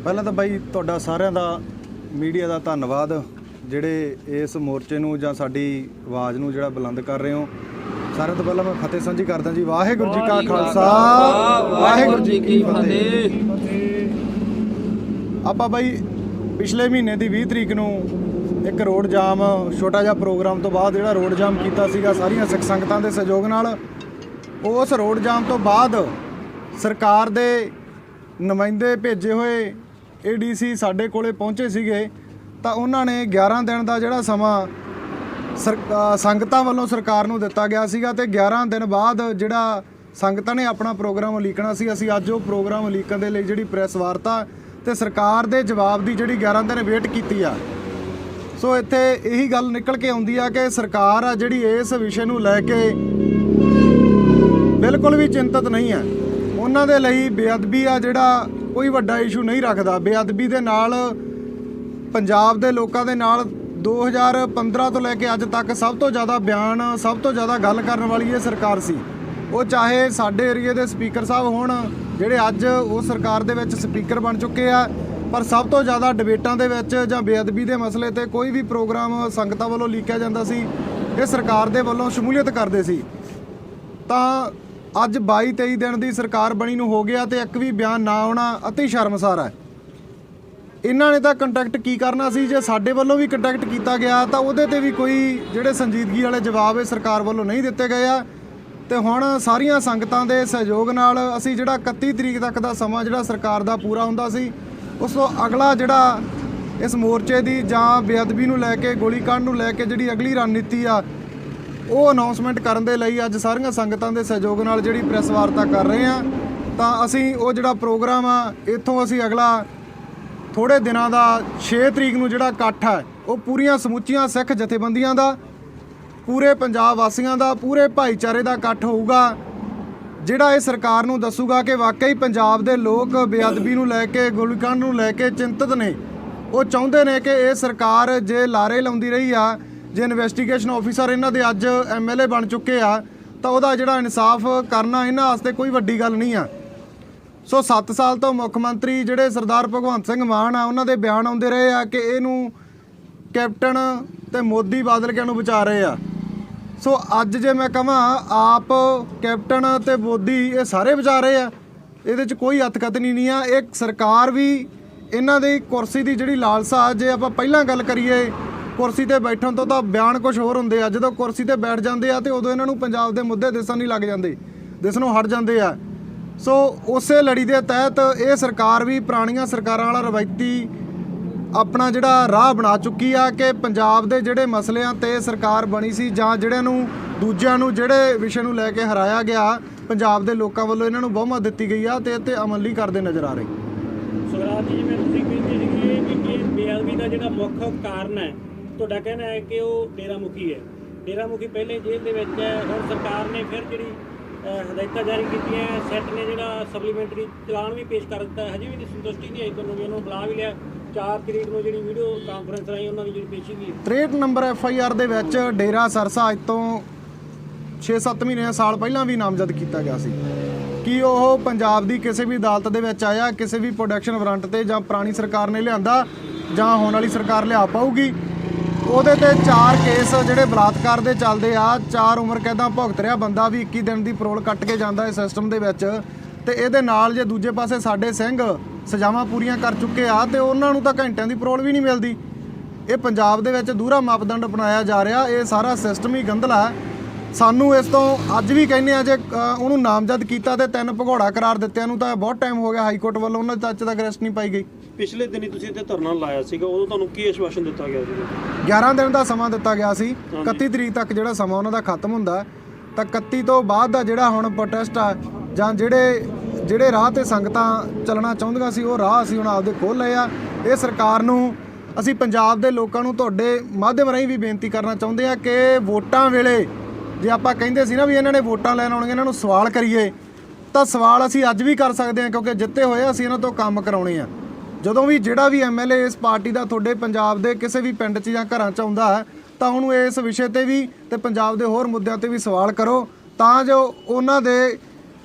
ਪਹਿਲਾਂ ਤਾਂ ਬਾਈ ਤੁਹਾਡਾ ਸਾਰਿਆਂ ਦਾ ਮੀਡੀਆ ਦਾ ਧੰਨਵਾਦ ਜਿਹੜੇ ਇਸ ਮੋਰਚੇ ਨੂੰ ਜਾਂ ਸਾਡੀ ਆਵਾਜ਼ ਨੂੰ ਜਿਹੜਾ ਬੁਲੰਦ ਕਰ ਰਹੇ ਹੋ। ਸਾਰਿਆਂ ਤੋਂ ਪਹਿਲਾਂ ਮੈਂ ਫਤਿਹ ਸਾਂਝੀ ਕਰਦਾ ਜੀ। ਵਾਹਿਗੁਰੂ ਜੀ ਕਾ ਖਾਲਸਾ ਵਾਹਿਗੁਰੂ ਜੀ ਕੀ ਫਤਿਹ। ਆਪਾਂ ਬਾਈ ਪਿਛਲੇ ਮਹੀਨੇ ਦੀ 20 ਤਰੀਕ ਨੂੰ ਇੱਕ ਰੋਡ ਜਾਮ ਛੋਟਾ ਜਿਹਾ ਪ੍ਰੋਗਰਾਮ ਤੋਂ ਬਾਅਦ ਜਿਹੜਾ ਰੋਡ ਜਾਮ ਕੀਤਾ ਸੀਗਾ ਸਾਰੀਆਂ ਸਿੱਖ ਸੰਗਤਾਂ ਦੇ ਸਹਿਯੋਗ ਨਾਲ। ਉਸ ਰੋਡ ਜਾਮ ਤੋਂ ਬਾਅਦ ਸਰਕਾਰ ਦੇ ਨੁਮਾਇੰਦੇ ਭੇਜੇ ਹੋਏ ADC ਸਾਡੇ ਕੋਲੇ ਪਹੁੰਚੇ ਸੀਗੇ ਤਾਂ ਉਹਨਾਂ ਨੇ 11 ਦਿਨ ਦਾ ਜਿਹੜਾ ਸਮਾਂ ਸੰਗਤਾਂ ਵੱਲੋਂ ਸਰਕਾਰ ਨੂੰ ਦਿੱਤਾ ਗਿਆ ਸੀਗਾ ਤੇ 11 ਦਿਨ ਬਾਅਦ ਜਿਹੜਾ ਸੰਗਤਾਂ ਨੇ ਆਪਣਾ ਪ੍ਰੋਗਰਾਮ ਉਲੀਕਣਾ ਸੀ। ਅਸੀਂ ਅੱਜ ਉਹ ਪ੍ਰੋਗਰਾਮ ਉਲੀਕਣ ਦੇ ਲਈ ਜਿਹੜੀ ਪ੍ਰੈਸ ਵਾਰਤਾ ਤੇ ਸਰਕਾਰ ਦੇ ਜਵਾਬ ਦੀ ਜਿਹੜੀ 11 ਦਿਨ ਵੇਟ ਕੀਤੀ ਆ। ਸੋ ਇੱਥੇ ਇਹੀ ਗੱਲ ਨਿਕਲ ਕੇ ਆਉਂਦੀ ਆ ਕਿ ਸਰਕਾਰ ਆ ਜਿਹੜੀ ਇਸ ਵਿਸ਼ੇ ਨੂੰ ਲੈ ਕੇ ਬਿਲਕੁਲ ਵੀ ਚਿੰਤਤ ਨਹੀਂ ਹੈ। ਉਹਨਾਂ ਦੇ ਲਈ ਬੇਅਦਬੀ ਆ ਜਿਹੜਾ ਕੋਈ ਵੱਡਾ ਇਸ਼ੂ ਨਹੀਂ ਰੱਖਦਾ। ਬੇਅਦਬੀ ਦੇ ਨਾਲ ਪੰਜਾਬ ਦੇ ਲੋਕਾਂ ਦੇ ਨਾਲ 2015 ਤੋਂ ਲੈ ਕੇ ਅੱਜ ਤੱਕ ਸਭ ਤੋਂ ਜ਼ਿਆਦਾ ਬਿਆਨ ਸਭ ਤੋਂ ਜ਼ਿਆਦਾ ਗੱਲ ਕਰਨ ਵਾਲੀ ਇਹ ਸਰਕਾਰ ਸੀ। ਉਹ ਚਾਹੇ ਸਾਡੇ ਏਰੀਏ ਦੇ ਸਪੀਕਰ ਸਾਹਿਬ ਹੋਣ ਜਿਹੜੇ ਅੱਜ ਉਹ ਸਰਕਾਰ ਦੇ ਵਿੱਚ ਸਪੀਕਰ ਬਣ ਚੁੱਕੇ ਆ, ਪਰ ਸਭ ਤੋਂ ਜ਼ਿਆਦਾ ਡਿਬੇਟਾਂ ਦੇ ਵਿੱਚ ਜਾਂ ਬੇਅਦਬੀ ਦੇ ਮਸਲੇ ਤੇ ਕੋਈ ਵੀ ਪ੍ਰੋਗਰਾਮ ਸੰਗਤਾਂ ਵੱਲੋਂ ਲੀਕਿਆ ਜਾਂਦਾ ਸੀ ਇਹ ਸਰਕਾਰ ਦੇ ਵੱਲੋਂ ਸ਼ਮੂਲੀਅਤ ਕਰਦੇ ਸੀ। ਤਾਂ ਅੱਜ 22-23 ਦਿਨ ਦੀ ਸਰਕਾਰ ਬਣੀ ਨੂੰ ਹੋ ਗਿਆ ਤੇ ਇੱਕ ਵੀ ਬਿਆਨ ਨਾ ਆਉਣਾ ਅਤੀ ਸ਼ਰਮਸਾਰ ਹੈ। ਇਹਨਾਂ ਨੇ ਤਾਂ ਕੰਟੈਕਟ ਕੀ ਕਰਨਾ ਸੀ। ਜੇ ਸਾਡੇ ਵੱਲੋਂ ਵੀ ਕੰਟੈਕਟ ਕੀਤਾ ਗਿਆ ਤਾਂ ਉਹਦੇ ਤੇ ਵੀ ਕੋਈ ਜਿਹੜੇ ਸੰਜੀਦਗੀ ਵਾਲੇ ਜਵਾਬ ਇਹ ਸਰਕਾਰ ਵੱਲੋਂ ਨਹੀਂ ਦਿੱਤੇ ਗਏ ਆ। ਤੇ ਹੁਣ ਸਾਰੀਆਂ ਸੰਗਤਾਂ ਦੇ ਸਹਿਯੋਗ ਨਾਲ ਅਸੀਂ ਜਿਹੜਾ 31 ਤਰੀਕ ਤੱਕ ਦਾ ਸਮਾਂ ਜਿਹੜਾ ਸਰਕਾਰ ਦਾ ਪੂਰਾ ਹੁੰਦਾ ਸੀ ਉਸ ਤੋਂ ਅਗਲਾ ਜਿਹੜਾ ਇਸ ਮੋਰਚੇ ਦੀ ਜਾਂ ਬੇਅਦਬੀ ਨੂੰ ਲੈ ਕੇ ਗੋਲੀकांड ਨੂੰ ਲੈ ਕੇ ਜਿਹੜੀ ਅਗਲੀ ਰਣਨੀਤੀ ਆ ਉਹ ਅਨਾਉਂਸਮੈਂਟ ਕਰਨ ਦੇ ਲਈ ਅੱਜ ਸਾਰੀਆਂ ਸੰਗਤਾਂ ਦੇ ਸਹਿਯੋਗ ਨਾਲ ਜਿਹੜੀ ਪ੍ਰੈਸ ਵਾਰਤਾ ਕਰ ਰਹੇ ਆ। ਤਾਂ ਅਸੀਂ ਉਹ ਜਿਹੜਾ ਪ੍ਰੋਗਰਾਮ ਆ ਇੱਥੋਂ ਅਸੀਂ ਅਗਲਾ ਥੋੜੇ ਦਿਨਾਂ ਦਾ 6 ਤਰੀਕ ਨੂੰ ਜਿਹੜਾ ਇਕੱਠ ਹੈ ਉਹ ਪੂਰੀਆਂ ਸਮੁੱਚੀਆਂ ਸਿੱਖ ਜਥੇਬੰਦੀਆਂ ਦਾ ਪੂਰੇ ਪੰਜਾਬ ਵਾਸੀਆਂ ਦਾ ਪੂਰੇ ਭਾਈਚਾਰੇ ਦਾ ਇਕੱਠ ਹੋਊਗਾ ਜਿਹੜਾ ਇਹ ਸਰਕਾਰ ਨੂੰ ਦੱਸੂਗਾ ਕਿ ਵਾਕਈ ਪੰਜਾਬ ਦੇ ਲੋਕ ਬੇਅਦਬੀ ਨੂੰ ਲੈ ਕੇ ਗੋਲੀकांड ਨੂੰ ਲੈ ਕੇ ਚਿੰਤਤ ਨੇ। ਉਹ ਚਾਹੁੰਦੇ ਨੇ ਕਿ ਇਹ ਸਰਕਾਰ ਜੇ ਲਾਰੇ ਲਾਉਂਦੀ ਰਹੀ ਆ, ਜੇ ਇਨਵੈਸਟੀਗੇਸ਼ਨ ਆਫੀਸਰ ਇਹਨਾਂ ਦੇ ਅੱਜ MLA ਬਣ ਚੁੱਕੇ ਆ ਤਾਂ ਉਹਦਾ ਜਿਹੜਾ ਇਨਸਾਫ ਕਰਨਾ ਇਹਨਾਂ ਵਾਸਤੇ ਕੋਈ ਵੱਡੀ ਗੱਲ ਨਹੀਂ ਆ। ਸੋ 7 ਸਾਲ ਤੋਂ ਮੁੱਖ ਮੰਤਰੀ ਜਿਹੜੇ ਸਰਦਾਰ ਭਗਵੰਤ ਸਿੰਘ ਮਾਨ ਆ ਉਹਨਾਂ ਦੇ ਬਿਆਨ ਆਉਂਦੇ ਰਹੇ ਆ ਕਿ ਇਹਨੂੰ ਕੈਪਟਨ ਤੇ ਮੋਦੀ ਬਾਦਲ ਕਿਆਂ ਨੂੰ ਬਚਾ ਰਹੇ ਆ। ਸੋ ਅੱਜ ਜੇ ਮੈਂ ਕਹਾਂ ਆਪ ਕੈਪਟਨ ਤੇ ਮੋਦੀ ਇਹ ਸਾਰੇ ਬਚਾ ਰਹੇ ਆ, ਇਹਦੇ 'ਚ ਕੋਈ ਹੱਥਕਤਨੀ ਨਹੀਂ ਆ। ਇਹ ਸਰਕਾਰ ਵੀ ਇਹਨਾਂ ਦੀ ਕੁਰਸੀ ਦੀ ਜਿਹੜੀ ਲਾਲਸਾ, ਜੇ ਆਪਾਂ ਪਹਿਲਾਂ ਗੱਲ ਕਰੀਏ ਕੁਰਸੀ ਤੇ ਬੈਠਣ ਤੋਂ ਤਾਂ ਬਿਆਨ ਕੁਝ ਹੋਰ ਹੁੰਦੇ ਆ, ਜਦੋਂ ਕੁਰਸੀ ਤੇ ਬੈਠ ਜਾਂਦੇ ਆ ਤੇ ਉਦੋਂ ਇਹਨਾਂ ਨੂੰ ਪੰਜਾਬ ਦੇ ਮੁੱਦੇ ਦਿਸਣ ਨਹੀਂ ਲੱਗ ਜਾਂਦੇ, ਦਿਸਣੋਂ ਹਟ ਜਾਂਦੇ ਆ। ਸੋ ਉਸੇ ਲੜੀ ਦੇ ਤਹਿਤ ਇਹ ਸਰਕਾਰ ਵੀ ਪੁਰਾਣੀਆਂ ਸਰਕਾਰਾਂ ਵਾਲਾ ਰਵਾਇਤੀ ਆਪਣਾ ਜਿਹੜਾ ਰਾਹ ਬਣਾ ਚੁੱਕੀ ਆ ਕਿ ਪੰਜਾਬ ਦੇ ਜਿਹੜੇ ਮਸਲਿਆਂ ਤੇ ਸਰਕਾਰ ਬਣੀ ਸੀ ਜਾਂ ਜਿਹੜਿਆਂ ਨੂੰ ਦੂਜਿਆਂ ਨੂੰ ਜਿਹੜੇ ਵਿਸ਼ੇ ਨੂੰ ਲੈ ਕੇ ਹਰਾਇਆ ਗਿਆ ਪੰਜਾਬ ਦੇ ਲੋਕਾਂ ਵੱਲੋਂ ਇਹਨਾਂ ਨੂੰ ਬਹੁਮਤ ਦਿੱਤੀ ਗਈ ਆ ਤੇ ਇਹ 'ਤੇ ਅਮਲ ਕਰਦੇ ਨਜ਼ਰ ਆ ਰਹੇ। ਸੁਖਰਾਜ ਜੀ, ਜਿਵੇਂ ਤੁਸੀਂ ਕਹਿੰਦੇ ਸੀਗੇ ਕਿ ਇਹ ਬੇਅਦਬੀ ਦਾ ਜਿਹੜਾ ਮੁੱਖ ਕਾਰਨ ਹੈ, ਤੁਹਾਡਾ ਕਹਿਣਾ ਹੈ ਕਿ ਉਹ ਡੇਰਾ ਮੁਖੀ ਹੈ। ਡੇਰਾ ਮੁਖੀ ਪਹਿਲੇ ਜੇਲ੍ਹ ਦੇ ਵਿੱਚ ਹੈ, ਹੁਣ ਸਰਕਾਰ ਨੇ ਫਿਰ ਜਿਹੜੀ ਹਦਾਇਤਾਂ ਜਾਰੀ ਕੀਤੀਆਂ, ਸੈੱਟ ਨੇ ਜਿਹੜਾ ਸਪਲੀਮੈਂਟਰੀ ਚਲਾਨ ਵੀ ਪੇਸ਼ ਕਰ ਦਿੱਤਾ, ਹਜੇ ਵੀ ਨਹੀਂ ਸੰਤੁਸ਼ਟੀ ਨਹੀਂ ਆਈ ਤੁਹਾਨੂੰ ਵੀ ਉਹਨੂੰ ਬੁਲਾ ਵੀ ਲਿਆ। 4 ਤਰੀਕ ਨੂੰ ਜਿਹੜੀ ਵੀਡੀਓ ਕਾਨਫਰੰਸ ਰਾਹੀਂ ਉਹਨਾਂ ਦੀ ਜਿਹੜੀ ਪੇਸ਼ੀ ਵੀ 63 ਨੰਬਰ FIR ਦੇ ਵਿੱਚ ਡੇਰਾ ਸਰਸਾ ਅੱਜ ਤੋਂ 6-7 ਮਹੀਨੇ ਸਾਲ ਪਹਿਲਾਂ ਵੀ ਨਾਮਜ਼ਦ ਕੀਤਾ ਗਿਆ ਸੀ ਕਿ ਉਹ ਪੰਜਾਬ ਦੀ ਕਿਸੇ ਵੀ ਅਦਾਲਤ ਦੇ ਵਿੱਚ ਆਇਆ ਕਿਸੇ ਵੀ ਪ੍ਰੋਡਕਸ਼ਨ ਵਾਰੰਟ ਤੇ ਜਾਂ ਪੁਰਾਣੀ ਸਰਕਾਰ ਨੇ ਲਿਆਂਦਾ ਜਾਂ ਹੋਣ ਵਾਲੀ ਸਰਕਾਰ ਲਿਆ ਪਾਊਗੀ। ਉਹਦੇ ਤੇ 4 ਕੇਸ ਜਿਹੜੇ ਬਲਾਤਕਾਰ ਦੇ ਚੱਲਦੇ ਆ, 4 ਉਮਰ ਕੈਦਾਂ ਭੁਗਤ ਰਿਹਾ ਬੰਦਾ ਵੀ 21 ਦਿਨ ਦੀ ਪਰੋਲ ਕੱਟ ਕੇ ਜਾਂਦਾ ਇਸ ਸਿਸਟਮ ਦੇ ਵਿੱਚ। ਤੇ ਇਹਦੇ ਨਾਲ ਜੇ ਦੂਜੇ ਪਾਸੇ ਸਾਡੇ ਸਿੰਘ ਸਜ਼ਾਵਾਂ ਪੂਰੀਆਂ ਕਰ ਚੁੱਕੇ ਆ ਤੇ ਉਹਨਾਂ ਨੂੰ ਤਾਂ ਘੰਟਿਆਂ ਦੀ ਪਰੋਲ ਵੀ ਨਹੀਂ ਮਿਲਦੀ। ਇਹ ਪੰਜਾਬ ਦੇ ਵਿੱਚ ਦੂਹਰਾ ਮਾਪਦੰਡ ਅਪਣਾਇਆ ਜਾ ਰਿਹਾ, ਇਹ ਸਾਰਾ ਸਿਸਟਮ ਹੀ ਗੰਧਲਾ ਹੈ। ਸਾਨੂੰ ਇਸ ਤੋਂ ਅੱਜ ਵੀ ਕਹਿੰਦੇ ਆ ਜੇ ਉਹਨੂੰ ਨਾਮਜ਼ਦ ਕੀਤਾ ਤੇ 3 ਭਗੌੜਾ ਕਰਾਰ ਦਿੱਤਿਆਂ ਨੂੰ ਤਾਂ ਬਹੁਤ ਟਾਈਮ ਹੋ ਗਿਆ ਹਾਈ ਕੋਰਟ ਵੱਲੋਂ ਉਹਨਾਂ ਦੇ ਅੱਜ ਤੱਕ ਅਰੈਸਟ ਨਹੀਂ ਪਾਈ ਗਈ। ਪਿਛਲੇ ਦਿਨੀ ਤੁਸੀਂ ਇੱਥੇ ਧਰਨਾ ਲਾਇਆ ਸੀਗਾ, ਉਦੋਂ ਤੁਹਾਨੂੰ ਕੀ ਆਸ਼ਵਾਸਨ ਦਿੱਤਾ ਗਿਆ ਸੀ? 11 ਦਿਨ ਦਾ ਸਮਾਂ ਦਿੱਤਾ ਗਿਆ ਸੀ। 31 ਤਰੀਕ ਤੱਕ ਜਿਹੜਾ ਸਮਾਂ ਉਹਨਾਂ ਦਾ ਖਤਮ ਹੁੰਦਾ ਤਾਂ 31 ਤੋਂ ਬਾਅਦ ਦਾ ਜਿਹੜਾ ਹੁਣ ਪ੍ਰੋਟੈਸਟ ਆ ਜਾਂ ਜਿਹੜੇ ਰਾਹ ਤੇ ਸੰਗਤਾਂ ਚੱਲਣਾ ਚਾਹੁੰਦੀਆਂ ਸੀ ਉਹ ਰਾਹ ਅਸੀਂ ਹੁਣ ਆਪਦੇ ਖੋਲ੍ਹ ਲਏ ਆ। ਇਹ ਸਰਕਾਰ ਨੂੰ ਅਸੀਂ ਪੰਜਾਬ ਦੇ ਲੋਕਾਂ ਨੂੰ ਤੁਹਾਡੇ ਮਾਧਿਅਮ ਰਾਹੀਂ ਵੀ ਬੇਨਤੀ ਕਰਨਾ ਚਾਹੁੰਦੇ ਆ ਕਿ ਵੋਟਾਂ ਵੇਲੇ ਜੇ ਆਪਾਂ ਕਹਿੰਦੇ ਸੀ ਨਾ ਵੀ ਇਹਨਾਂ ਨੇ ਵੋਟਾਂ ਲੈਣ ਆਉਣੀਆਂ ਇਹਨਾਂ ਨੂੰ ਸਵਾਲ ਕਰੀਏ ਤਾਂ ਸਵਾਲ ਅਸੀਂ ਅੱਜ ਵੀ ਕਰ ਸਕਦੇ ਹਾਂ ਕਿਉਂਕਿ ਜਿੱਤੇ ਹੋਏ ਅਸੀਂ ਇਹਨਾਂ ਤੋਂ ਕੰਮ ਕਰਾਉਣੇ ਆ। ਜਦੋਂ ਵੀ ਜਿਹੜਾ ਵੀ MLA ਇਸ ਪਾਰਟੀ ਦਾ ਤੁਹਾਡੇ ਪੰਜਾਬ ਦੇ ਕਿਸੇ ਵੀ ਪਿੰਡ 'ਚ ਜਾਂ ਘਰਾਂ 'ਚ ਆਉਂਦਾ ਹੈ ਤਾਂ ਉਹਨੂੰ ਇਸ ਵਿਸ਼ੇ ਤੇ ਵੀ ਤੇ ਪੰਜਾਬ ਦੇ ਹੋਰ ਮੁੱਦਿਆਂ ਤੇ ਵੀ ਸਵਾਲ ਕਰੋ ਤਾਂ ਜੋ ਉਹਨਾਂ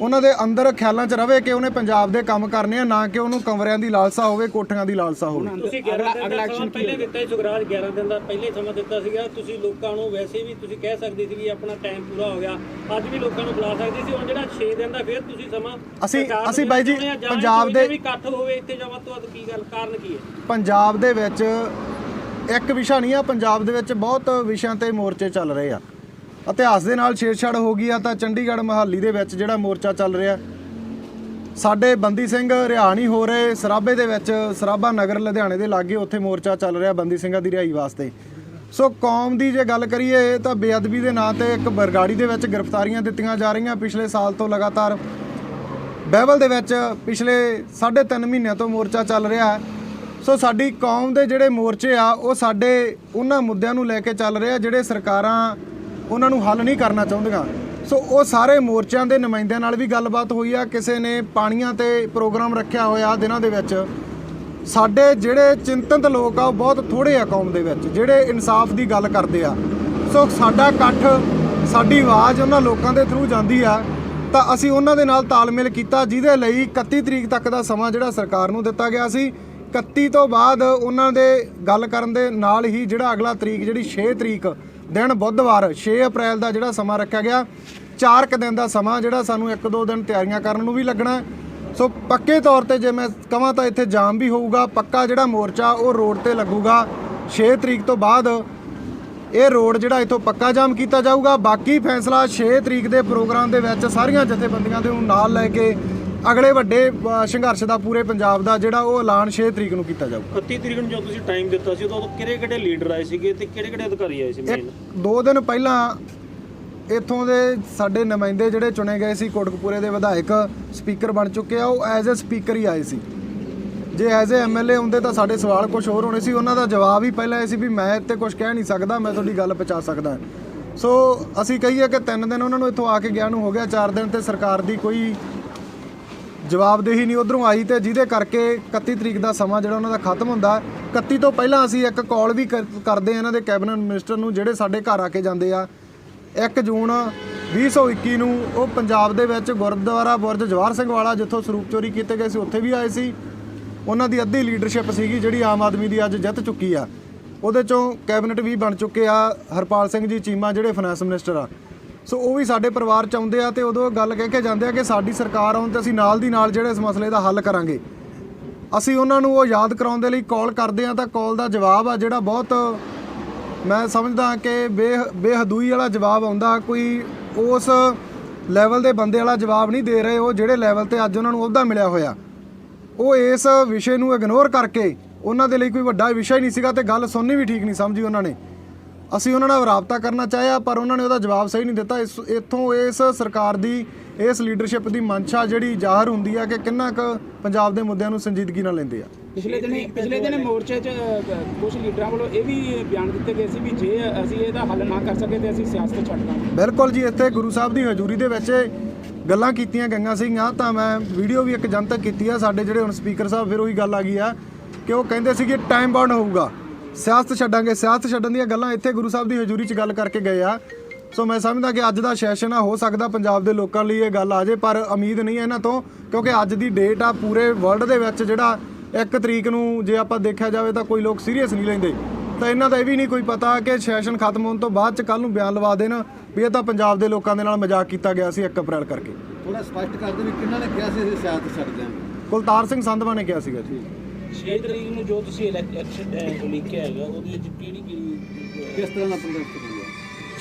ਉਹਨਾਂ ਦੇ ਅੰਦਰ ਖਿਆਲਾਂ 'ਚ ਰਵੇ ਕਿ ਉਹਨੇ ਪੰਜਾਬ ਦੇ ਕੰਮ ਕਰਨੇ ਆ, ਨਾ ਕਿ ਉਹਨੂੰ ਕਮਰਿਆਂ ਦੀ ਲਾਲਸਾ ਹੋਵੇ, ਕੋਠੀਆਂ ਦੀ ਲਾਲਸਾ ਹੋਵੇ। ਤੁਸੀਂ 11 ਦਿਨ ਦਾ ਸਮਾਂ ਪਹਿਲੇ ਦਿੱਤਾ ਸੀ ਸੁਖਰਾਜ, 11 ਦਿਨ ਦਾ ਪਹਿਲੇ ਸਮਾਂ ਦਿੱਤਾ ਸੀਗਾ। ਤੁਸੀਂ ਲੋਕਾਂ ਨੂੰ ਵੈਸੇ ਵੀ ਤੁਸੀਂ ਕਹਿ ਸਕਦੇ ਸੀ ਵੀ ਆਪਣਾ ਟਾਈਮ ਪੂਰਾ ਹੋ ਗਿਆ, ਅੱਜ ਵੀ ਲੋਕਾਂ ਨੂੰ ਬੁਲਾ ਸਕਦੇ ਸੀ। ਹੁਣ ਜਿਹੜਾ 6 ਦਿਨ ਦਾ ਫਿਰ ਤੁਸੀਂ ਸਮਾਂ ਅਸੀਂ ਬਾਈ ਜੀ ਪੰਜਾਬ ਦੇ ਵੀ ਇਕੱਠ ਹੋਵੇ ਇੱਥੇ ਜਾਂ ਵੱਧ ਤੋਂ ਵੱਧ ਕੀ ਗੱਲ ਕਾਰਨ ਕੀ ਹੈ? ਪੰਜਾਬ ਦੇ ਵਿੱਚ ਇੱਕ ਵਿਸ਼ਾ ਨਹੀਂ ਆ, ਪੰਜਾਬ ਦੇ ਵਿੱਚ ਬਹੁਤ ਵਿਸ਼ਿਆਂ ਤੇ ਮੋਰਚੇ ਚੱਲ ਰਹੇ ਆ। ਇਤਿਹਾਸ ਦੇ ਨਾਲ ਛੇੜਛਾੜ ਹੋ ਗਈ ਆ ਤਾਂ ਚੰਡੀਗੜ੍ਹ ਮੁਹਾਲੀ ਦੇ ਵਿੱਚ ਜਿਹੜਾ ਮੋਰਚਾ ਚੱਲ ਰਿਹਾ, ਸਾਡੇ ਬੰਦੀ ਸਿੰਘ ਰਿਹਾਅ ਨਹੀਂ ਹੋ ਰਹੇ। ਸਰਾਭੇ ਦੇ ਵਿੱਚ ਸਰਾਭਾ ਨਗਰ ਲੁਧਿਆਣੇ ਦੇ ਲਾਗੇ ਉੱਥੇ ਮੋਰਚਾ ਚੱਲ ਰਿਹਾ ਬੰਦੀ ਸਿੰਘਾਂ ਦੀ ਰਿਹਾਈ ਵਾਸਤੇ। ਸੋ ਕੌਮ ਦੀ ਜੇ ਗੱਲ ਕਰੀਏ ਤਾਂ ਬੇਅਦਬੀ ਦੇ ਨਾਂ ਤੇ ਇੱਕ ਬਰਗਾੜੀ ਦੇ ਵਿੱਚ ਗ੍ਰਿਫਤਾਰੀਆਂ ਦਿੱਤੀਆਂ ਜਾ ਰਹੀਆਂ ਪਿਛਲੇ ਸਾਲ ਤੋਂ ਲਗਾਤਾਰ। ਬਹਿਬਲ ਦੇ ਵਿੱਚ ਪਿਛਲੇ 3.5 ਮਹੀਨਿਆਂ ਤੋਂ ਮੋਰਚਾ ਚੱਲ ਰਿਹਾ ਹੈ। ਸੋ ਸਾਡੀ ਕੌਮ ਦੇ ਜਿਹੜੇ ਮੋਰਚੇ ਆ ਉਹ ਸਾਡੇ ਉਹਨਾਂ ਮੁੱਦਿਆਂ ਨੂੰ ਲੈ ਕੇ ਚੱਲ ਰਹੇ ਆ ਜਿਹੜੇ ਸਰਕਾਰਾਂ ਉਹਨਾਂ ਨੂੰ ਹੱਲ ਨਹੀਂ ਕਰਨਾ ਚਾਹੁੰਦੀਆਂ। ਸੋ ਉਹ ਸਾਰੇ ਮੋਰਚਿਆਂ ਦੇ ਨੁਮਾਇੰਦਿਆਂ ਨਾਲ ਵੀ ਗੱਲਬਾਤ ਹੋਈ ਆ। ਕਿਸੇ ਨੇ ਪਾਣੀਆਂ ਤੇ ਪ੍ਰੋਗਰਾਮ ਰੱਖਿਆ ਹੋਇਆ ਦਿਨਾਂ ਦੇ ਵਿੱਚ। ਸਾਡੇ ਜਿਹੜੇ ਚਿੰਤਤ ਲੋਕ ਆ ਉਹ ਬਹੁਤ ਥੋੜ੍ਹੇ ਆ ਕੌਮ ਦੇ ਵਿੱਚ ਜਿਹੜੇ ਇਨਸਾਫ ਦੀ ਗੱਲ ਕਰਦੇ ਆ। ਸੋ ਸਾਡਾ ਇਕੱਠ, ਸਾਡੀ ਆਵਾਜ਼ ਉਹਨਾਂ ਲੋਕਾਂ ਦੇ ਥਰੂ ਜਾਂਦੀ ਆ ਤਾਂ ਅਸੀਂ ਉਹਨਾਂ ਦੇ ਨਾਲ ਤਾਲਮੇਲ ਕੀਤਾ, ਜਿਹਦੇ ਲਈ 31 ਤਰੀਕ ਤੱਕ ਦਾ ਸਮਾਂ ਜਿਹੜਾ ਸਰਕਾਰ ਨੂੰ ਦਿੱਤਾ ਗਿਆ ਸੀ। 31 ਤੋਂ ਬਾਅਦ ਉਹਨਾਂ ਦੇ ਗੱਲ ਕਰਨ ਦੇ ਨਾਲ ਹੀ ਜਿਹੜਾ ਅਗਲਾ ਤਰੀਕ ਜਿਹੜੀ 6 ਤਰੀਕ ਦਿਨ ਬੁੱਧਵਾਰ 6 ਅਪ੍ਰੈਲ ਦਾ ਜਿਹੜਾ ਸਮਾਂ ਰੱਖਿਆ ਗਿਆ, 4 ਕੁ ਦਿਨ ਦਾ ਸਮਾਂ ਜਿਹੜਾ ਸਾਨੂੰ 1-2 ਦਿਨ ਤਿਆਰੀਆਂ ਕਰਨ ਨੂੰ ਵੀ ਲੱਗਣਾ। ਸੋ ਪੱਕੇ ਤੌਰ ਤੇ ਜੇ ਮੈਂ ਕਹਾਂ ਤਾਂ ਇੱਥੇ ਜਾਮ ਵੀ ਹੋਊਗਾ। ਪੱਕਾ ਜਿਹੜਾ ਮੋਰਚਾ ਉਹ ਰੋਡ ਤੇ ਲੱਗੂਗਾ। 6 ਤਰੀਕ ਤੋਂ ਬਾਅਦ ਇਹ ਰੋਡ ਜਿਹੜਾ ਇੱਥੋਂ ਪੱਕਾ ਜਾਮ ਕੀਤਾ ਜਾਊਗਾ। ਬਾਕੀ ਫੈਸਲਾ 6 ਤਰੀਕ ਦੇ ਪ੍ਰੋਗਰਾਮ ਦੇ ਵਿੱਚ ਸਾਰੀਆਂ ਜਥੇਬੰਦੀਆਂ ਦੇ ਨਾਲ ਲੈ ਕੇ ਅਗਲੇ ਵੱਡੇ ਸੰਘਰਸ਼ ਦਾ ਪੂਰੇ ਪੰਜਾਬ ਦਾ ਜਿਹੜਾ ਉਹ ਐਲਾਨ 6 ਤਰੀਕ ਨੂੰ ਕੀਤਾ ਜਾਊਗਾ। 31 ਤਰੀਕ ਨੂੰ ਜਦੋਂ ਤੁਸੀਂ ਟਾਈਮ ਦਿੱਤਾ ਸੀ ਉਦੋਂ ਕਿਹੜੇ ਲੀਡਰ ਆਏ ਸੀਗੇ ਤੇ ਕਿਹੜੇ ਅਧਿਕਾਰੀ ਆਏ ਸੀ ਮੇਨ? 2 ਦਿਨ ਪਹਿਲਾਂ ਇੱਥੋਂ ਦੇ ਸਾਡੇ ਨੁਮਾਇੰਦੇ ਜਿਹੜੇ ਚੁਣੇ ਗਏ ਸੀ, ਕੋਟਕਪੂਰੇ ਦੇ ਵਿਧਾਇਕ ਸਪੀਕਰ ਬਣ ਚੁੱਕੇ ਆ, ਉਹ ਐਜ਼ ਅ ਸਪੀਕਰ ਹੀ ਆਏ ਸੀ। ਜੇ ਐਜ਼ ਅ ਐਮਐਲਏ ਹੁੰਦੇ ਤਾਂ ਸਾਡੇ ਸਵਾਲ ਕੁਝ ਹੋਰ ਹੋਣੇ ਸੀ। ਉਹਨਾਂ ਦਾ ਜਵਾਬ ਹੀ ਪਹਿਲਾਂ ਇਹ ਸੀ ਵੀ ਮੈਂ ਇੱਥੇ ਕੁਝ ਕਹਿ ਨਹੀਂ ਸਕਦਾ, ਮੈਂ ਤੁਹਾਡੀ ਗੱਲ ਪਹੁੰਚਾ ਸਕਦਾ। ਸੋ ਅਸੀਂ ਕਹੀਏ ਕਿ 3 ਦਿਨ ਉਹਨਾਂ ਨੂੰ ਇੱਥੋਂ ਆ ਕੇ ਗਿਆ ਨੂੰ ਹੋ ਗਿਆ, 4 ਦਿਨ ਤੇ ਸਰਕਾਰ ਦੀ ਕੋਈ ਜਵਾਬਦੇਹੀ ਨਹੀਂ ਉਧਰੋਂ ਆਈ, ਤੇ ਜਿਹਦੇ ਕਰਕੇ 31 ਤਰੀਕ ਦਾ ਸਮਾਂ ਜਿਹੜਾ ਉਹਨਾਂ ਦਾ ਖਤਮ ਹੁੰਦਾ। 31 ਤੋਂ ਪਹਿਲਾਂ ਅਸੀਂ ਇੱਕ ਕਾਲ ਵੀ ਕਰਦੇ ਆ ਇਹਨਾਂ ਦੇ ਕੈਬਨਿਟ ਮਿਨਿਸਟਰ ਨੂੰ ਜਿਹੜੇ ਸਾਡੇ ਘਰ ਆ ਕੇ ਜਾਂਦੇ ਆ। 1 ਜੂਨ 2021 ਨੂੰ ਉਹ ਪੰਜਾਬ ਦੇ ਵਿੱਚ ਗੁਰਦੁਆਰਾ ਬੁਰਜ ਜਵਾਹਰ ਸਿੰਘ ਵਾਲਾ ਜਿੱਥੋਂ ਸਰੂਪ ਚੋਰੀ ਕੀਤੇ ਗਏ ਸੀ ਉੱਥੇ ਵੀ ਆਏ ਸੀ। ਉਹਨਾਂ ਦੀ ਅੱਧੀ ਲੀਡਰਸ਼ਿਪ ਸੀਗੀ ਜਿਹੜੀ ਆਮ ਆਦਮੀ ਦੀ ਅੱਜ ਜਿੱਤ ਚੁੱਕੀ ਆ। ਉਹਦੇ ਚੋਂ ਕੈਬਨਿਟ ਵੀ ਬਣ ਚੁੱਕੇ ਆ। ਹਰਪਾਲ ਸਿੰਘ ਜੀ ਚੀਮਾ ਜਿਹੜੇ ਫਾਈਨੈਂਸ ਮਿਨਿਸਟਰ ਆ, ਸੋ ਉਹ ਵੀ ਸਾਡੇ ਪਰਿਵਾਰ 'ਚ ਆਉਂਦੇ ਆ ਤੇ ਉਦੋਂ ਗੱਲ ਕਹਿ ਕੇ ਜਾਂਦੇ ਆ ਕਿ ਸਾਡੀ ਸਰਕਾਰ ਆਉਣ ਤੇ ਅਸੀਂ ਨਾਲ ਦੀ ਨਾਲ ਜਿਹੜੇ ਇਸ ਮਸਲੇ ਦਾ ਹੱਲ ਕਰਾਂਗੇ। ਅਸੀਂ ਉਹਨਾਂ ਨੂੰ ਉਹ ਯਾਦ ਕਰਾਉਣ ਦੇ ਲਈ ਕਾਲ ਕਰਦੇ ਆ ਤਾਂ ਕਾਲ ਦਾ ਜਵਾਬ ਆ ਜਿਹੜਾ ਬਹੁਤ ਮੈਂ ਸਮਝਦਾ ਕਿ ਬੇਹਦੂਈ ਵਾਲਾ ਜਵਾਬ ਆਉਂਦਾ। ਕੋਈ ਉਸ ਲੈਵਲ ਦੇ ਬੰਦੇ ਵਾਲਾ ਜਵਾਬ ਨਹੀਂ ਦੇ ਰਹੇ। ਉਹ ਜਿਹੜੇ ਲੈਵਲ ਤੇ ਅੱਜ ਉਹਨਾਂ ਨੂੰ ਅਹੁਦਾ ਮਿਲਿਆ ਹੋਇਆ, ਉਹ ਇਸ ਵਿਸ਼ੇ ਨੂੰ ਇਗਨੋਰ ਕਰਕੇ ਉਹਨਾਂ ਦੇ ਲਈ ਕੋਈ ਵੱਡਾ ਵਿਸ਼ਾ ਹੀ ਨਹੀਂ ਸੀਗਾ ਤੇ ਗੱਲ ਸੁਣਨੀ ਵੀ ਠੀਕ ਨਹੀਂ ਸਮਝੀ ਉਹਨਾਂ ਨੇ। ਅਸੀਂ ਉਹਨਾਂ ਨਾਲ ਰਾਬਤਾ ਕਰਨਾ ਚਾਹਿਆ ਪਰ ਉਹਨਾਂ ਨੇ ਉਹਦਾ ਜਵਾਬ ਸਹੀ ਨਹੀਂ ਦਿੱਤਾ। ਇੱਥੋਂ ਇਸ ਸਰਕਾਰ ਦੀ ਇਸ ਲੀਡਰਸ਼ਿਪ ਦੀ ਮਨਸ਼ਾ ਜਿਹੜੀ ਜ਼ਾਹਰ ਹੁੰਦੀ ਆ ਕਿ ਕਿੰਨਾ ਕੁ ਪੰਜਾਬ ਦੇ ਮੁੱਦਿਆਂ ਨੂੰ ਸੰਜੀਦਗੀ ਨਾਲ ਲੈਂਦੇ ਆ। ਪਿਛਲੇ ਦਿਨ ਮੋਰਚੇ 'ਚ ਕੁਝ ਲੀਡਰਾਂ ਵੱਲੋਂ ਇਹ ਵੀ ਬਿਆਨ ਦਿੱਤੇ ਗਏ ਸੀ ਵੀ ਜੇ ਅਸੀਂ ਇਹਦਾ ਹੱਲ ਨਾ ਕਰ ਸਕੇ ਤੇ ਅਸੀਂ ਸਿਆਸਤ ਛੱਡ ਦਾਂਗੇ। ਬਿਲਕੁਲ ਜੀ, ਇੱਥੇ ਗੁਰੂ ਸਾਹਿਬ ਦੀ ਹਜ਼ੂਰੀ ਦੇ ਵਿੱਚ ਗੱਲਾਂ ਕੀਤੀਆਂ ਗਈਆਂ ਸੀਗੀਆਂ ਤਾਂ ਮੈਂ ਵੀਡੀਓ ਵੀ ਇੱਕ ਜਨਤਕ ਕੀਤੀ ਆ। ਸਾਡੇ ਜਿਹੜੇ ਹੁਣ ਸਪੀਕਰ ਸਾਹਿਬ ਫਿਰ ਉਹੀ ਗੱਲ ਆ ਗਈ ਆ ਕਿ ਉਹ ਕਹਿੰਦੇ ਸੀ ਕਿ ਟਾਈਮ ਬਾਉਂਡ ਹੋਊਗਾ, ਸਿਆਸਤ ਛੱਡਾਂਗੇ। ਸਿਆਸਤ ਛੱਡਣ ਦੀਆਂ ਗੱਲਾਂ ਇੱਥੇ ਗੁਰੂ ਸਾਹਿਬ ਦੀ ਹਜ਼ੂਰੀ 'ਚ ਗੱਲ ਕਰਕੇ ਗਏ ਆ। ਸੋ ਮੈਂ ਸਮਝਦਾ ਕਿ ਅੱਜ ਦਾ ਸੈਸ਼ਨ ਆ, ਹੋ ਸਕਦਾ ਪੰਜਾਬ ਦੇ ਲੋਕਾਂ ਲਈ ਇਹ ਗੱਲ ਆ ਜੇ, ਪਰ ਉਮੀਦ ਨਹੀਂ ਹੈ ਇਹਨਾਂ ਤੋਂ, ਕਿਉਂਕਿ ਅੱਜ ਦੀ ਡੇਟ ਆ ਪੂਰੇ ਵਰਲਡ ਦੇ ਵਿੱਚ ਜਿਹੜਾ 1 ਤਰੀਕ ਨੂੰ ਜੇ ਆਪਾਂ ਦੇਖਿਆ ਜਾਵੇ ਤਾਂ ਕੋਈ ਲੋਕ ਸੀਰੀਅਸ ਨਹੀਂ ਲੈਂਦੇ। ਤਾਂ ਇਹਨਾਂ ਦਾ ਇਹ ਵੀ ਨਹੀਂ ਕੋਈ ਪਤਾ ਕਿ ਸੈਸ਼ਨ ਖਤਮ ਹੋਣ ਤੋਂ ਬਾਅਦ 'ਚ ਕੱਲ੍ਹ ਨੂੰ ਬਿਆਨ ਲਵਾ ਦੇਣ ਵੀ ਇਹ ਤਾਂ ਪੰਜਾਬ ਦੇ ਲੋਕਾਂ ਦੇ ਨਾਲ ਮਜ਼ਾਕ ਕੀਤਾ ਗਿਆ ਸੀ 1 ਅਪ੍ਰੈਲ ਕਰਕੇ। ਥੋੜਾ ਸਪਸ਼ਟ ਕਰਦੇ ਵੀ ਕਿਹਨਾਂ ਨੇ ਕਿਹਾ ਸੀ ਅਸੀਂ ਸਿਆਸਤ ਛੱਡ ਦਿਆਂਗੇ? ਕੁਲਤਾਰ ਸਿੰਘ ਸੰਧਵਾ ਨੇ ਕਿਹਾ ਸੀਗਾ ਜੀ। 6 ਤਰੀਕ ਨੂੰ ਜੋ ਤੁਸੀਂ ਇਲੈਕਸ਼ਨ ਲਿਖਿਆ ਹੈਗਾ ਉਹਦੇ ਵਿੱਚ ਕਿਹੜੀ ਕਿਸ ਤਰ੍ਹਾਂ ਦਾ ਪ੍ਰੋਜੈਕਟ ਹੋਊਗਾ?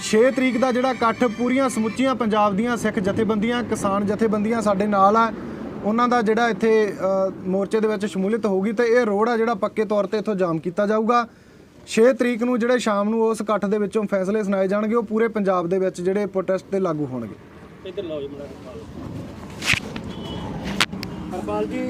6 ਤਰੀਕ ਦਾ ਜਿਹੜਾ ਇਕੱਠ ਪੂਰੀਆਂ ਸਮੁੱਚੀਆਂ ਪੰਜਾਬ ਦੀਆਂ ਸਿੱਖ ਜਥੇਬੰਦੀਆਂ, ਕਿਸਾਨ ਜਥੇਬੰਦੀਆਂ ਸਾਡੇ ਨਾਲ ਆ। ਉਹਨਾਂ ਦਾ ਜਿਹੜਾ ਇੱਥੇ ਮੋਰਚੇ ਦੇ ਵਿੱਚ ਸ਼ਮੂਲੀਅਤ ਹੋਊਗੀ ਤੇ ਇਹ ਰੋਡ ਆ ਜਿਹੜਾ ਪੱਕੇ ਤੌਰ ਤੇ ਇੱਥੋਂ ਜਾਮ ਕੀਤਾ ਜਾਊਗਾ। 6 ਤਰੀਕ ਨੂੰ ਜਿਹੜੇ ਸ਼ਾਮ ਨੂੰ ਉਸ ਇਕੱਠ ਦੇ ਵਿੱਚੋਂ ਫੈਸਲੇ ਸੁਣਾਏ ਜਾਣਗੇ ਉਹ ਪੂਰੇ ਪੰਜਾਬ ਦੇ ਵਿੱਚ ਜਿਹੜੇ ਪ੍ਰੋਟੈਸਟ ਤੇ ਲਾਗੂ ਹੋਣਗੇ। ਇੱਧਰ ਲਓ ਜੀ ਮੁੰਡਾ ਹਰਪਾਲ ਜੀ।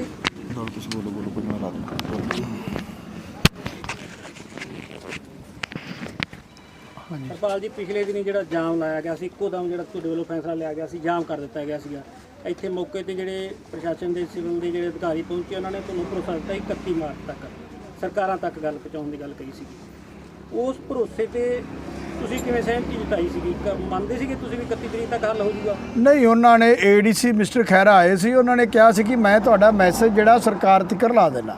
ਹਰਪਾਲ ਜੀ, ਪਿਛਲੇ ਦਿਨੀ ਜਿਹੜਾ ਜਾਮ ਲਾਇਆ ਗਿਆ ਸੀ, ਇੱਕੋ ਦਮ ਜਿਹੜਾ ਤੁਹਾਡੇ ਵੱਲੋਂ ਫੈਸਲਾ ਲਿਆ ਗਿਆ ਸੀ, ਜਾਮ ਕਰ ਦਿੱਤਾ ਗਿਆ ਸੀਗਾ। ਇੱਥੇ ਮੌਕੇ ਤੇ ਜਿਹੜੇ ਪ੍ਰਸ਼ਾਸਨ ਦੇ ਸਿਵਲ ਦੇ ਜਿਹੜੇ ਅਧਿਕਾਰੀ ਪਹੁੰਚੇ ਉਹਨਾਂ ਨੇ ਤੁਹਾਨੂੰ ਭਰੋਸਾ ਦਿੱਤਾ 31 ਮਾਰਚ ਤੱਕ ਸਰਕਾਰਾਂ ਤੱਕ ਗੱਲ ਪਹੁੰਚਾਉਣ ਦੀ ਗੱਲ ਕਹੀ ਸੀ। ਉਸ ਭਰੋਸੇ ਤੇ ਤੁਸੀਂ ਕਿਵੇਂ ਸਹਿਮਤੀ ਜਤਾਈ ਸੀਗੀ ਮੰਨਦੇ ਸੀਗੇ ਤੁਸੀਂ ਵੀ 31 ਤਰੀਕ ਤੱਕ ਹੱਲ ਹੋ ਜਾਊਗਾ? ਨਹੀਂ, ਉਹਨਾਂ ਨੇ ਏਡੀਸੀ ਮਿਸਟਰ ਖਹਿਰਾ ਆਏ ਸੀ, ਉਹਨਾਂ ਨੇ ਕਿਹਾ ਸੀ ਕਿ ਮੈਂ ਤੁਹਾਡਾ ਮੈਸੇਜ ਜਿਹੜਾ ਸਰਕਾਰ ਤੱਕ ਲਾ ਦੇਣਾ,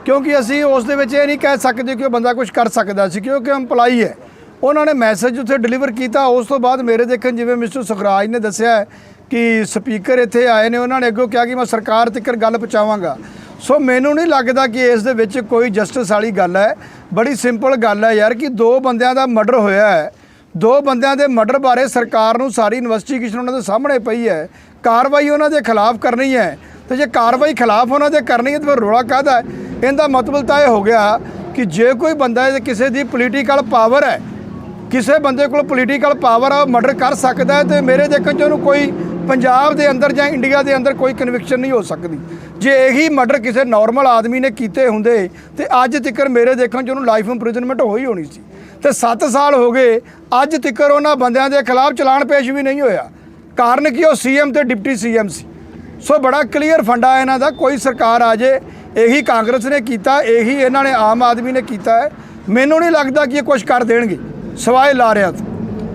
ਕਿਉਂਕਿ ਅਸੀਂ ਉਸ ਦੇ ਵਿੱਚ ਇਹ ਨਹੀਂ ਕਹਿ ਸਕਦੇ ਕਿ ਉਹ ਬੰਦਾ ਕੁਝ ਕਰ ਸਕਦਾ ਸੀ, ਕਿਉਂਕਿ ਐਮਪਲਾਈ ਹੈ। ਉਹਨਾਂ ਨੇ ਮੈਸੇਜ ਉੱਥੇ ਡਿਲੀਵਰ ਕੀਤਾ। ਉਸ ਤੋਂ ਬਾਅਦ ਮੇਰੇ ਦੇਖਣ ਜਿਵੇਂ ਮਿਸਟਰ ਸੁਖਰਾਜ ਨੇ ਦੱਸਿਆ ਕਿ ਸਪੀਕਰ ਇੱਥੇ ਆਏ ਨੇ, ਉਹਨਾਂ ਨੇ ਅੱਗੋਂ ਕਿਹਾ ਕਿ ਮੈਂ ਸਰਕਾਰ ਤੱਕ ਗੱਲ ਪਹੁੰਚਾਵਾਂਗਾ। ਸੋ ਮੈਨੂੰ ਨਹੀਂ ਲੱਗਦਾ ਕਿ ਇਸ ਦੇ ਵਿੱਚ ਕੋਈ ਜਸਟਿਸ ਵਾਲੀ ਗੱਲ ਹੈ। ਬੜੀ ਸਿੰਪਲ ਗੱਲ ਹੈ ਯਾਰ ਕਿ 2 ਬੰਦਿਆਂ ਦਾ ਮਰਡਰ ਹੋਇਆ ਹੈ। 2 ਬੰਦਿਆਂ ਦੇ ਮਰਡਰ ਬਾਰੇ ਸਰਕਾਰ ਨੂੰ ਸਾਰੀ ਇਨਵੈਸਟੀਗੇਸ਼ਨ ਉਹਨਾਂ ਦੇ ਸਾਹਮਣੇ ਪਈ ਹੈ, ਕਾਰਵਾਈ ਉਹਨਾਂ ਦੇ ਖਿਲਾਫ ਕਰਨੀ ਹੈ। ਤੇ ਜੇ ਕਾਰਵਾਈ ਖਿਲਾਫ ਉਹਨਾਂ ਦੇ ਕਰਨੀ ਹੈ ਤਾਂ ਫਿਰ ਰੌਲਾ ਕਾਹਦਾ ਹੈ? ਇਹਦਾ ਮਤਲਬ ਤਾਂ ਇਹ ਹੋ ਗਿਆ ਕਿ ਜੇ ਕੋਈ ਬੰਦਾ ਕਿਸੇ ਦੀ ਪੋਲੀਟੀਕਲ ਪਾਵਰ ਹੈ, ਕਿਸੇ ਬੰਦੇ ਕੋਲ ਪੋਲੀਟੀਕਲ ਪਾਵਰ ਆ, ਮਰਡਰ ਕਰ ਸਕਦਾ ਹੈ, ਤੇ ਮੇਰੇ ਦੇਖਣ 'ਚ ਉਹਨੂੰ ਕੋਈ ਪੰਜਾਬ ਦੇ ਅੰਦਰ ਜਾਂ ਇੰਡੀਆ ਦੇ ਅੰਦਰ ਕੋਈ ਕਨਵਿਕਸ਼ਨ ਨਹੀਂ ਹੋ ਸਕਦੀ। ਜੇ ਇਹੀ ਮਰਡਰ ਕਿਸੇ ਨਾਰਮਲ ਆਦਮੀ ਨੇ ਕੀਤੇ ਹੁੰਦੇ ਤੇ ਅੱਜ ਤੱਕ ਮੇਰੇ ਦੇਖਣ 'ਚ ਉਹਨੂੰ ਲਾਈਫ ਇੰਪ੍ਰਿਜ਼ਨਮੈਂਟ ਹੋਈ ਹੋਣੀ ਸੀ। ਤੇ 7 ਸਾਲ ਹੋ ਗਏ ਅੱਜ ਤੱਕ ਉਹਨਾਂ ਬੰਦਿਆਂ ਦੇ ਖਿਲਾਫ ਚਲਾਨ ਪੇਸ਼ ਵੀ ਨਹੀਂ ਹੋਇਆ। ਕਾਰਨ ਕਿ ਉਹ ਸੀਐਮ ਤੇ ਡਿਪਟੀ ਸੀਐਮ ਸੀ। ਸੋ ਬੜਾ ਕਲੀਅਰ ਫੰਡਾ ਇਹਨਾਂ ਦਾ, ਕੋਈ ਸਰਕਾਰ ਆ ਜੇ, ਇਹੀ ਕਾਂਗਰਸ ਨੇ ਕੀਤਾ, ਇਹੀ ਇਹਨਾਂ ਨੇ ਆਮ ਆਦਮੀ ਨੇ ਕੀਤਾ ਹੈ। ਮੈਨੂੰ ਨਹੀਂ ਲੱਗਦਾ ਕਿ ਇਹ ਕੁਝ ਕਰ ਦੇਣਗੇ ਸਵਾਏ ਲਾਰਿਆਂ ਤੋਂ।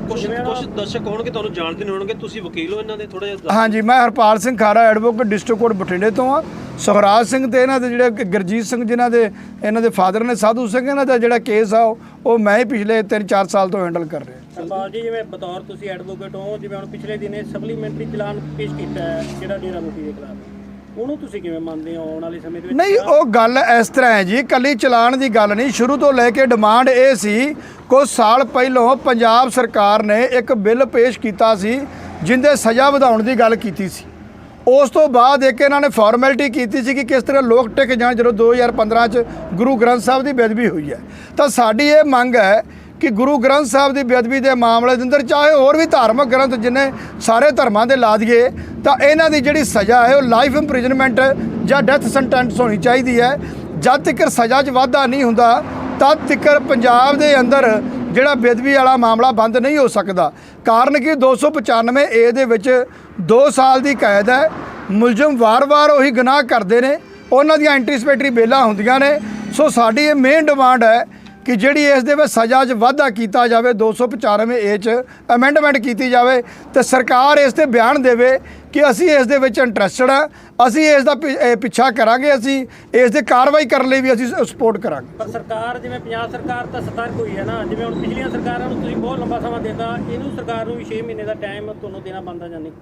ਕੁਝ ਦਰਸ਼ਕ ਹੋਣਗੇ ਤੁਹਾਨੂੰ ਜਾਣਦੇ ਨਹੀਂ ਹੋਣਗੇ, ਤੁਸੀਂ ਵਕੀਲ ਹੋ ਇਹਨਾਂ ਦੇ, ਥੋੜਾ ਜਿਹਾ ਹਾਂਜੀ, ਮੈਂ ਹਰਪਾਲ ਸਿੰਘ ਖਾਰਾ ਐਡਵੋਕੇਟ ਡਿਸਟ੍ਰਿਕਟ ਕੋਰਟ ਬਠਿੰਡੇ ਤੋਂ ਆ। ਸੁਖਰਾਜ ਸਿੰਘ ਤੇ ਇਹਨਾਂ ਦੇ ਜਿਹੜੇ ਗੁਰਜੀਤ ਸਿੰਘ ਜਿਨ੍ਹਾਂ ਦੇ ਇਹਨਾਂ ਦੇ ਫਾਦਰ ਨੇ ਸਾਧੂ ਸਿੰਘ, ਇਹਨਾਂ ਦਾ ਜਿਹੜਾ ਕੇਸ ਆ ਉਹ ਮੈਂ ਹੀ ਪਿਛਲੇ 3-4 ਸਾਲ ਤੋਂ ਹੈਂਡਲ ਕਰ ਰਿਹਾ। ਸਰਪਾਲ ਜੀ, ਜਿਵੇਂ ਬਤੌਰ ਤੁਸੀਂ ਐਡਵੋਕੇਟ ਹੋ, ਜਿਵੇਂ ਹੁਣ ਪਿਛਲੇ ਦਿਨੇ ਸਪਲੀਮੈਂਟਰੀ ਚਲਾਨ ਪੇਸ਼ ਕੀਤਾ ਹੈ ਜਿਹੜਾ ਡੇਰਾ ਮੁਖੀ ਦੇ ਖਿਲਾਫ, ਉਹਨੂੰ ਤੁਸੀਂ ਕਿਵੇਂ ਮੰਨਦੇ ਹੋ ਆਉਣ ਵਾਲੇ ਸਮੇਂ ਦੇ ਵਿੱਚ? ਨਹੀਂ, ਉਹ ਗੱਲ ਇਸ ਤਰ੍ਹਾਂ ਹੈ ਜੀ, ਇਕੱਲੀ ਚਲਾਨ ਦੀ ਗੱਲ ਨਹੀਂ। ਸ਼ੁਰੂ ਤੋਂ ਲੈ ਕੇ ਡਿਮਾਂਡ ਇਹ ਸੀ, ਕੁਝ ਸਾਲ ਪਹਿਲਾਂ ਪੰਜਾਬ ਸਰਕਾਰ ਨੇ ਇੱਕ ਬਿੱਲ ਪੇਸ਼ ਕੀਤਾ ਸੀ ਜਿੰਦੇ ਸਜ਼ਾ ਵਧਾਉਣ ਦੀ ਗੱਲ ਕੀਤੀ ਸੀ। ਉਸ ਤੋਂ ਬਾਅਦ ਇੱਕ ਇਹਨਾਂ ਨੇ ਫਾਰਮੈਲਿਟੀ ਕੀਤੀ ਸੀ ਕਿ ਕਿਸ ਤਰ੍ਹਾਂ ਲੋਕ ਟਿਕ ਜਾਣ। ਜਦੋਂ 2015 'ਚ ਗੁਰੂ ਗ੍ਰੰਥ ਸਾਹਿਬ ਦੀ ਬੇਅਦਬੀ ਹੋਈ ਹੈ, ਤਾਂ ਸਾਡੀ ਇਹ ਮੰਗ ਹੈ ਕਿ ਗੁਰੂ ਗ੍ਰੰਥ ਸਾਹਿਬ ਦੀ ਬੇਅਦਬੀ ਦੇ ਮਾਮਲੇ ਦੇ ਅੰਦਰ ਚਾਹੇ ਹੋਰ ਵੀ ਧਾਰਮਿਕ ਗ੍ਰੰਥ ਜਿੰਨੇ ਸਾਰੇ ਧਰਮਾਂ ਦੇ ਲਾ ਦਈਏ, ਤਾਂ ਇਹਨਾਂ ਦੀ ਜਿਹੜੀ ਸਜ਼ਾ ਹੈ ਉਹ ਲਾਈਫ ਇੰਪ੍ਰਿਜ਼ਨਮੈਂਟ ਜਾਂ ਡੈਥ ਸੈਂਟੈਂਸ ਹੋਣੀ ਚਾਹੀਦੀ ਹੈ। ਜਦ ਤੱਕ ਸਜ਼ਾ 'ਚ ਵਾਧਾ ਨਹੀਂ ਹੁੰਦਾ ਤਦ ਤੱਕ ਪੰਜਾਬ ਦੇ ਅੰਦਰ ਜਿਹੜਾ ਬੇਅਦਬੀ ਵਾਲਾ ਮਾਮਲਾ ਬੰਦ ਨਹੀਂ ਹੋ ਸਕਦਾ। ਕਾਰਨ ਕਿ 295 ਏ ਦੇ ਵਿੱਚ 2 ਸਾਲ ਦੀ ਕੈਦ ਹੈ। ਮੁਲਜ਼ਮ ਵਾਰ-ਵਾਰ ਉਹੀ ਗੁਨਾਹ ਕਰਦੇ ਨੇ, ਉਹਨਾਂ ਦੀਆਂ ਐਂਟੀਸਪੇਟਰੀ ਬੇਲਾਂ ਹੁੰਦੀਆਂ ਨੇ। ਸੋ ਸਾਡੀ ਇਹ ਮੇਨ ਡਿਮਾਂਡ ਹੈ ਕਿ ਜਿਹੜੀ ਇਸ ਦੇ ਵਿੱਚ ਸਜ਼ਾ 'ਚ ਵਾਧਾ ਕੀਤਾ ਜਾਵੇ, 295 ਏ 'ਚ ਅਮੈਂਡਮੈਂਟ ਕੀਤੀ ਜਾਵੇ, ਤੇ ਸਰਕਾਰ ਇਸ ਤੇ ਬਿਆਨ ਦੇਵੇ ਕਿ ਅਸੀਂ ਇਸ ਦੇ ਵਿੱਚ ਇੰਟਰਸਟਡ ਹਾਂ, ਅਸੀਂ ਇਸ ਦਾ ਪਿੱਛਾ ਕਰਾਂਗੇ, ਅਸੀਂ ਇਸ ਦੇ ਕਾਰਵਾਈ ਕਰਨ ਲਈ ਵੀ ਅਸੀਂ ਸਪੋਰਟ ਕਰਾਂਗੇ। ਪਰ ਸਰਕਾਰ ਜਿਵੇਂ ਪੰਜਾਬ ਸਰਕਾਰ ਤਾਂ ਸਤਰਕ ਹੋਈ ਹੈ ਨਾ, ਜਿਵੇਂ ਹੁਣ ਪਿਛਲੀਆਂ ਸਰਕਾਰਾਂ ਨੂੰ ਤੁਸੀਂ ਬਹੁਤ ਲੰਬਾ ਸਮਾਂ ਦਿੱਤਾ, ਇਹਨੂੰ ਸਰਕਾਰ ਨੂੰ ਵੀ 6 ਮਹੀਨੇ ਦਾ ਟਾਈਮ ਤੁਹਾਨੂੰ ਦੇਣਾ ਬਣਦਾ ਜਾਂ ਨਹੀਂ?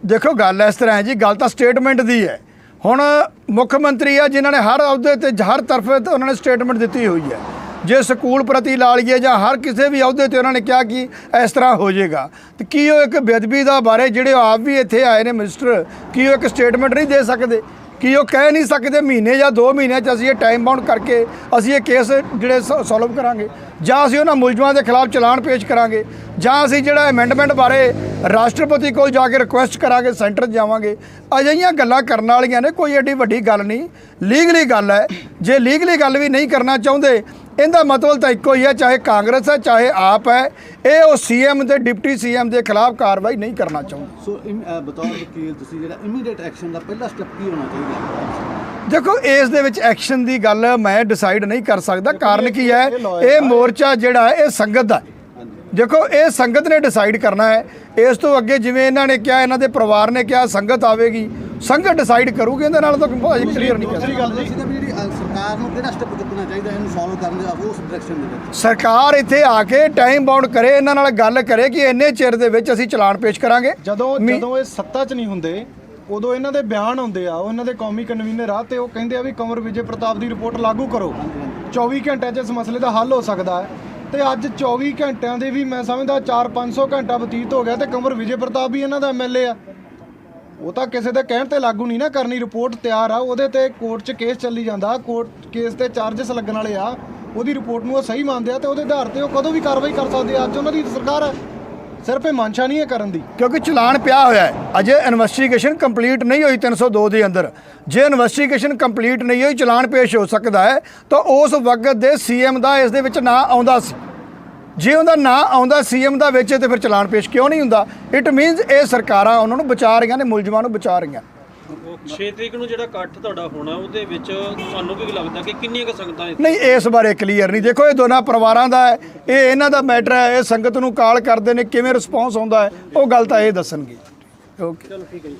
ਦੇਖੋ, ਗੱਲ ਇਸ ਤਰ੍ਹਾਂ ਹੈ ਜੀ, ਗੱਲ ਤਾਂ ਸਟੇਟਮੈਂਟ ਦੀ ਹੈ। ਹੁਣ ਮੁੱਖ ਮੰਤਰੀ ਆ ਜਿਨ੍ਹਾਂ ਨੇ ਹਰ ਅਹੁਦੇ ਤੇ ਹਰ ਤਰਫੇ ਤੇ ਉਹਨਾਂ ਨੇ ਸਟੇਟਮੈਂਟ ਦਿੱਤੀ ਹੋਈ ਹੈ। ਜੇ ਸਕੂਲ ਪ੍ਰਤੀ ਲਾ ਲਈਏ ਜਾਂ ਹਰ ਕਿਸੇ ਵੀ ਅਹੁਦੇ ਤੇ ਉਹਨਾਂ ਨੇ ਕਿਹਾ ਕਿ ਇਸ ਤਰ੍ਹਾਂ ਹੋ ਜਾਏਗਾ, ਤੇ ਕੀ ਉਹ ਇੱਕ ਬੇਅਦਬੀ ਦਾ ਬਾਰੇ ਜਿਹੜੇ ਆਪ ਵੀ ਇੱਥੇ ਆਏ ਨੇ ਮਿਨਿਸਟਰ, ਕੀ ਉਹ ਇੱਕ ਸਟੇਟਮੈਂਟ ਨਹੀਂ ਦੇ ਸਕਦੇ? ਕੀ ਉਹ ਕਹਿ ਨਹੀਂ ਸਕਦੇ ਮਹੀਨੇ ਜਾਂ 2 ਮਹੀਨਿਆਂ 'ਚ ਅਸੀਂ ਇਹ ਟਾਈਮ ਬਾਉਂਡ ਕਰਕੇ ਅਸੀਂ ਇਹ ਕੇਸ ਜਿਹੜੇ ਸੋਲਵ ਕਰਾਂਗੇ, ਜਾਂ ਅਸੀਂ ਉਹਨਾਂ ਮੁਲਜ਼ਮਾਂ ਦੇ ਖਿਲਾਫ ਚਲਾਨ ਪੇਸ਼ ਕਰਾਂਗੇ, ਜਾਂ ਅਸੀਂ ਜਿਹੜਾ ਅਮੈਂਡਮੈਂਟ ਬਾਰੇ ਰਾਸ਼ਟਰਪਤੀ ਕੋਲ ਜਾ ਕੇ ਰਿਕੁਐਸਟ ਕਰਾਂਗੇ, ਸੈਂਟਰ ਜਾਵਾਂਗੇ? ਅਜਿਹੀਆਂ ਗੱਲਾਂ ਕਰਨ ਵਾਲੀਆਂ ਨੇ, ਕੋਈ ਐਡੀ ਵੱਡੀ ਗੱਲ ਨਹੀਂ, ਲੀਗਲੀ ਗੱਲ ਹੈ। ਜੇ ਲੀਗਲੀ ਗੱਲ ਵੀ ਨਹੀਂ ਕਰਨਾ ਚਾਹੁੰਦੇ, ਇਹਦਾ ਮਤਲਬ ਤਾਂ ਇੱਕੋ ਹੀ ਹੈ, ਚਾਹੇ ਕਾਂਗਰਸ ਹੈ ਚਾਹੇ ਆਪ ਹੈ, ਇਹ ਉਹ ਸੀਐਮ ਤੇ ਡਿਪਟੀ ਸੀਐਮ ਦੇ ਖਿਲਾਫ ਕਾਰਵਾਈ ਨਹੀਂ ਕਰਨਾ ਚਾਹੁੰਦੇ। ਸੋ ਬਤੌਰ ਵਕੀਲ ਤੁਸੀਂ ਜਿਹੜਾ ਇਮੀਡੀਏਟ ਐਕਸ਼ਨ ਦਾ ਪਹਿਲਾ ਸਟੈਪ ਕੀ ਹੋਣਾ ਚਾਹੀਦਾ? ਦੇਖੋ, ਇਸ ਦੇ ਵਿੱਚ ਐਕਸ਼ਨ ਦੀ ਗੱਲ ਮੈਂ ਡਿਸਾਈਡ ਨਹੀਂ ਕਰ ਸਕਦਾ। ਕਾਰਨ ਕੀ ਹੈ, ਇਹ ਮੋਰਚਾ ਜਿਹੜਾ ਇਹ ਸੰਗਤ ਦਾ, ਦੇਖੋ ਇਹ ਸੰਗਤ ਨੇ ਡਿਸਾਈਡ ਕਰਨਾ ਹੈ। ਇਸ ਤੋਂ ਅੱਗੇ ਜਿਵੇਂ ਇਹਨਾਂ ਨੇ ਕਿਹਾ, ਇਹਨਾਂ ਦੇ ਪਰਿਵਾਰ ਨੇ ਕਿਹਾ ਸੰਗਤ ਆਵੇਗੀ, ਸੰਗਤ ਡਿਸਾਈਡ ਕਰੂਗੀ, ਇਹਦੇ ਨਾਲ ਤਾਂ ਕਲੀਅਰ ਨਹੀਂ ਕਰ ਸਕਦਾ। ਗੱਲ ਸੀ ਵੀ ਜਿਹੜੀ ਸਰਕਾਰ ਨੂੰ ਕਿਹੜਾ ਸਟੈਪ ਚੁੱਕਣਾ ਚਾਹੀਦਾ ਇਹਨੂੰ ਸੋਲਵ ਕਰਨ ਦਾ, ਉਸ ਡਾਇਰੈਕਸ਼ਨ ਦੇ ਵਿੱਚ ਸਰਕਾਰ ਇੱਥੇ ਆ ਕੇ ਟਾਈਮ ਬਾਉਂਡ ਕਰੇ, ਇਹਨਾਂ ਨਾਲ ਗੱਲ ਕਰੇ ਕਿ ਇੰਨੇ ਚਿਰ ਦੇ ਵਿੱਚ ਅਸੀਂ ਚਲਾਨ ਪੇਸ਼ ਕਰਾਂਗੇ। ਜਦੋਂ ਇਹ ਸੱਤਾ 'ਚ ਨਹੀਂ ਹੁੰਦੇ ਉਦੋਂ ਇਹਨਾਂ ਦੇ ਬਿਆਨ ਆਉਂਦੇ ਆ, ਉਹ ਇਹਨਾਂ ਦੇ ਕੌਮੀ ਕਨਵੀਨਰ ਆ, ਤੇ ਉਹ ਕਹਿੰਦੇ ਆ ਵੀ ਕੰਵਰ ਵਿਜੇ ਪ੍ਰਤਾਪ ਦੀ ਰਿਪੋਰਟ ਲਾਗੂ ਕਰੋ, 24 ਘੰਟਿਆਂ 'ਚ ਇਸ ਮਸਲੇ ਦਾ ਹੱਲ ਹੋ ਸਕਦਾ ਹੈ। ਤੇ ਅੱਜ 24 ਘੰਟਿਆਂ ਦੇ ਵੀ ਮੈਂ ਸਮਝਦਾ 400-500 ਘੰਟਾ ਬਤੀਤ ਹੋ ਗਿਆ, ਤੇ ਕੰਵਰ ਵਿਜੇ ਪ੍ਰਤਾਪ ਵੀ ਇਹਨਾਂ ਦਾ ਐਮਐਲਏ ਆ। ਉਹ ਤਾਂ ਕਿਸੇ ਦੇ ਕਹਿਣ ਤੇ ਲਾਗੂ ਨਹੀਂ ਨਾ ਕਰਨੀ, ਰਿਪੋਰਟ ਤਿਆਰ ਆ, ਉਹਦੇ ਤੇ ਕੋਰਟ 'ਚ ਕੇਸ ਚੱਲੀ ਜਾਂਦਾ, ਕੋਰਟ ਕੇਸ ਤੇ ਚਾਰਜਸ ਲੱਗਣ ਵਾਲੇ ਆ, ਉਹਦੀ ਰਿਪੋਰਟ ਨੂੰ ਉਹ ਸਹੀ ਮੰਨਦੇ ਆ, ਤੇ ਉਹਦੇ ਆਧਾਰ ਤੇ ਉਹ ਕਦੋਂ ਵੀ ਕਾਰਵਾਈ ਕਰ ਸਕਦੇ ਆ। ਅੱਜ ਉਹਨਾਂ ਦੀ ਸਰਕਾਰ ਹੈ, ਸਿਰਫ ਇਹ ਮਨਸ਼ਾ ਨਹੀਂ ਹੈ ਕਰਨ ਦੀ, ਕਿਉਂਕਿ ਚਲਾਨ ਪਿਆ ਹੋਇਆ ਹੈ, ਅਜੇ ਇਨਵੈਸਟੀਗੇਸ਼ਨ ਕੰਪਲੀਟ ਨਹੀਂ ਹੋਈ 302 ਦੇ ਅੰਦਰ। ਜੇ ਇਨਵੈਸਟੀਗੇਸ਼ਨ ਕੰਪਲੀਟ ਨਹੀਂ ਹੋਈ, ਚਲਾਨ ਪੇਸ਼ ਹੋ ਸਕਦਾ ਹੈ, ਤਾਂ ਉਸ ਵਕਤ ਦੇ ਸੀਐਮ ਦਾ ਇਸ ਦੇ ਵਿੱਚ ਨਾਂ ਆਉਂਦਾ ਸੀ। ਜੇ ਉਹਦਾ ਨਾਂ ਆਉਂਦਾ ਸੀਐਮ ਦਾ ਵਿੱਚ, ਤੇ ਫਿਰ ਚਲਾਨ ਪੇਸ਼ ਕਿਉਂ ਨਹੀਂ ਹੁੰਦਾ? ਇਟ ਮੀਨਸ ਇਹ ਸਰਕਾਰਾਂ ਉਹਨਾਂ ਨੂੰ ਬਚਾ ਰਹੀਆਂ ਨੇ, ਮੁਲਜ਼ਮਾਂ ਨੂੰ ਬਚਾ ਰਹੀਆਂ। 6 ਤਰੀਕ ਨੂੰ ਜਿਹੜਾ ਇਕੱਠ ਤੁਹਾਡਾ ਹੋਣਾ ਉਹਦੇ ਵਿੱਚ ਤੁਹਾਨੂੰ ਕੀ ਲੱਗਦਾ ਕਿ ਕਿੰਨੀਆਂ ਕੁ ਸੰਗਤਾਂ ਨਹੀਂ, ਇਸ ਬਾਰੇ ਕਲੀਅਰ ਨਹੀਂ। ਦੇਖੋ, ਇਹ ਦੋਨਾਂ ਪਰਿਵਾਰਾਂ ਦਾ ਹੈ, ਇਹ ਇਹਨਾਂ ਦਾ ਮੈਟਰ ਹੈ। ਇਹ ਸੰਗਤ ਨੂੰ ਕਾਲ ਕਰਦੇ ਨੇ, ਕਿਵੇਂ ਰਿਸਪੌਂਸ ਆਉਂਦਾ ਹੈ ਉਹ ਗੱਲ ਤਾਂ ਇਹ ਦੱਸਣਗੇ। ਓਕੇ, ਚਲੋ ਠੀਕ ਹੈ ਜੀ।